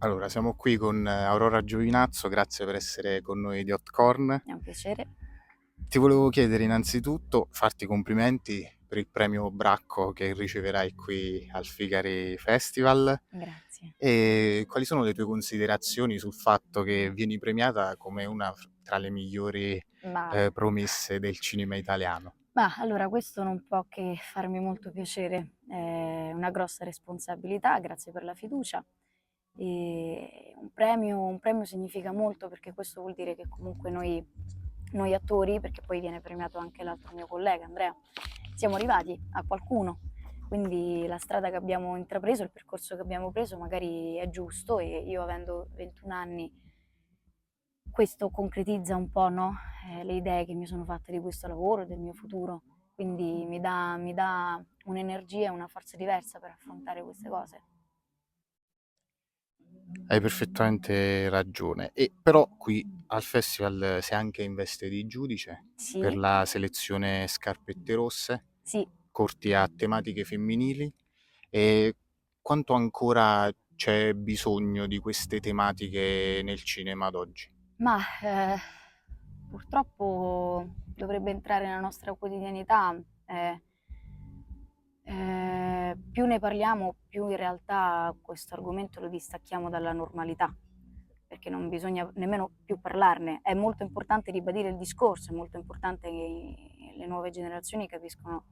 Allora, siamo qui con Aurora Giovinazzo, grazie per essere con noi di Hotcorn. È un piacere. Ti volevo chiedere innanzitutto, farti i complimenti per il premio Bracco che riceverai qui al Figari Festival Grazie. e quali sono le tue considerazioni sul fatto che vieni premiata come una tra le migliori Ma promesse del cinema italiano. allora questo non può che farmi molto piacere. È una grossa responsabilità, grazie per la fiducia. Un premio significa molto perché questo vuol dire che comunque noi attori, perché poi viene premiato anche l'altro mio collega Andrea, siamo arrivati a qualcuno. Quindi la strada che abbiamo intrapreso, il percorso che abbiamo preso magari è giusto e io avendo 21 anni questo concretizza un po', no, le idee che mi sono fatte di questo lavoro e del mio futuro. Quindi mi dà un'energia e una forza diversa per affrontare queste cose. Hai perfettamente ragione. E però qui al festival sei anche in veste di giudice per Sì, la selezione Scarpette Rosse, sì, corti a tematiche femminili. E quanto ancora c'è bisogno di queste tematiche nel cinema ad oggi? ma purtroppo dovrebbe entrare nella nostra quotidianità. Più ne parliamo, più in realtà questo argomento lo distacchiamo dalla normalità, perché non bisogna nemmeno più parlarne. È molto importante ribadire il discorso, è molto importante che le nuove generazioni capiscono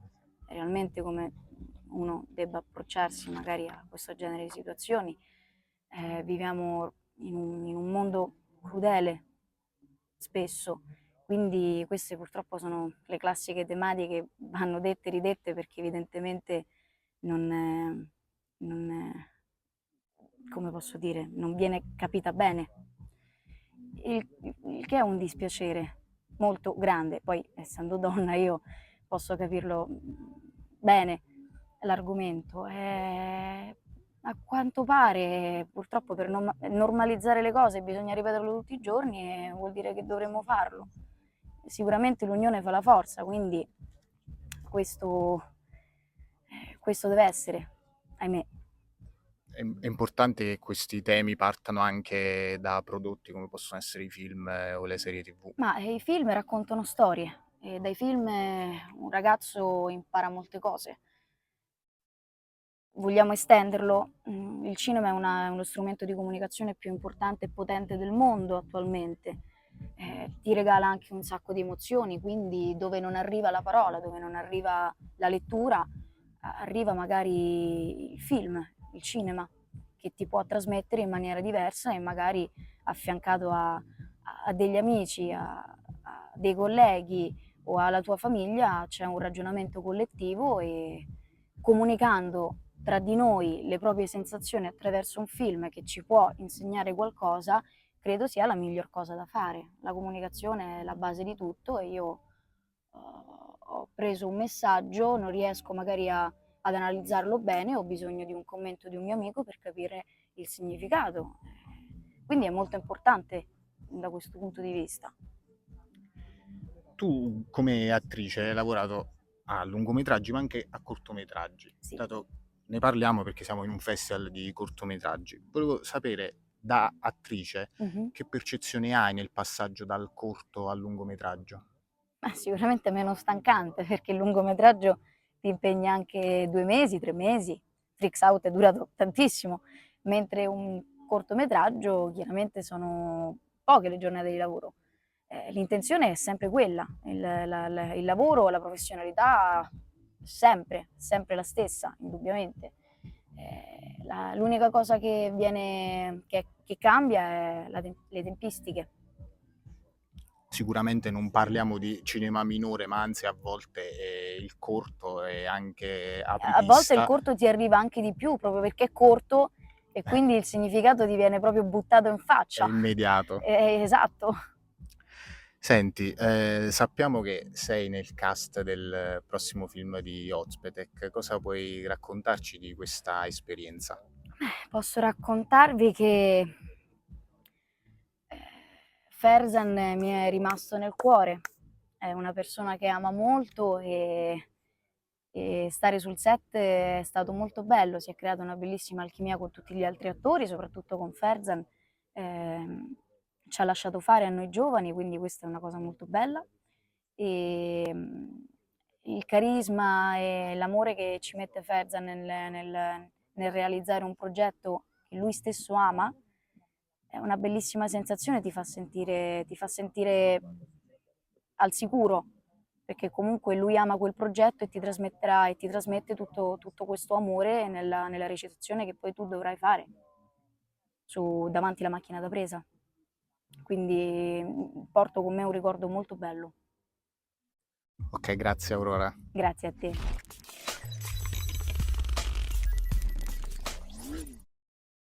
realmente come uno debba approcciarsi magari a questo genere di situazioni. Viviamo in un mondo crudele spesso, quindi queste purtroppo sono le classiche tematiche che vanno dette e ridette perché evidentemente non, come posso dire, non viene capita bene. Il che è un dispiacere molto grande. Poi, essendo donna, io posso capirlo bene l'argomento. A quanto pare, purtroppo, per normalizzare le cose bisogna ripeterlo tutti i giorni e vuol dire che dovremmo farlo. Sicuramente l'unione fa la forza, quindi questo deve essere, ahimè. È importante che questi temi partano anche da prodotti come possono essere i film o le serie TV. Ma i film raccontano storie e dai film un ragazzo impara molte cose. Vogliamo estenderlo? Il cinema è uno strumento di comunicazione più importante e potente del mondo attualmente. Ti regala anche un sacco di emozioni, quindi dove non arriva la parola, dove non arriva la lettura, arriva magari il film, il cinema, che ti può trasmettere in maniera diversa e magari affiancato a degli amici, a dei colleghi o alla tua famiglia c'è un ragionamento collettivo e comunicando tra di noi le proprie sensazioni attraverso un film che ci può insegnare qualcosa, credo sia la miglior cosa da fare. La comunicazione è la base di tutto e io ho preso un messaggio, non riesco magari ad analizzarlo bene, ho bisogno di un commento di un mio amico per capire il significato. Quindi è molto importante da questo punto di vista. Tu come attrice hai lavorato a lungometraggi ma anche a cortometraggi. Sì. Dato ne parliamo perché siamo in un festival di cortometraggi. Volevo sapere da attrice Mhm. che percezione hai nel passaggio dal corto al lungometraggio. Sicuramente meno stancante perché il lungometraggio ti impegna anche 2 mesi, 3 mesi. Freaks Out è durato tantissimo, mentre un cortometraggio chiaramente sono poche le giornate di lavoro. L'intenzione è sempre quella, il lavoro, la professionalità sempre la stessa, indubbiamente. L'unica cosa che cambia è le tempistiche. Sicuramente non parliamo di cinema minore, ma anzi a volte il corto è anche A volte il apripista, corto ti arriva anche di più, proprio perché è corto e quindi il significato ti viene proprio buttato in è faccia. immediato. Esatto. Senti, sappiamo che sei nel cast del prossimo film di Ozpetek. Cosa puoi raccontarci di questa esperienza? Posso raccontarvi che Ferzan mi è rimasto nel cuore. È una persona che ama molto e stare sul set è stato molto bello, si è creata una bellissima alchimia con tutti gli altri attori, soprattutto con Ferzan, ci ha lasciato fare a noi giovani, quindi questa è una cosa molto bella. E il carisma e l'amore che ci mette Ferzan nel realizzare un progetto che lui stesso ama è una bellissima sensazione, ti fa sentire al sicuro, perché comunque lui ama quel progetto e ti trasmetterà e ti trasmette tutto questo amore nella recitazione che poi tu dovrai fare davanti alla macchina da presa. Quindi porto con me un ricordo molto bello. Ok, grazie Aurora. Grazie a te.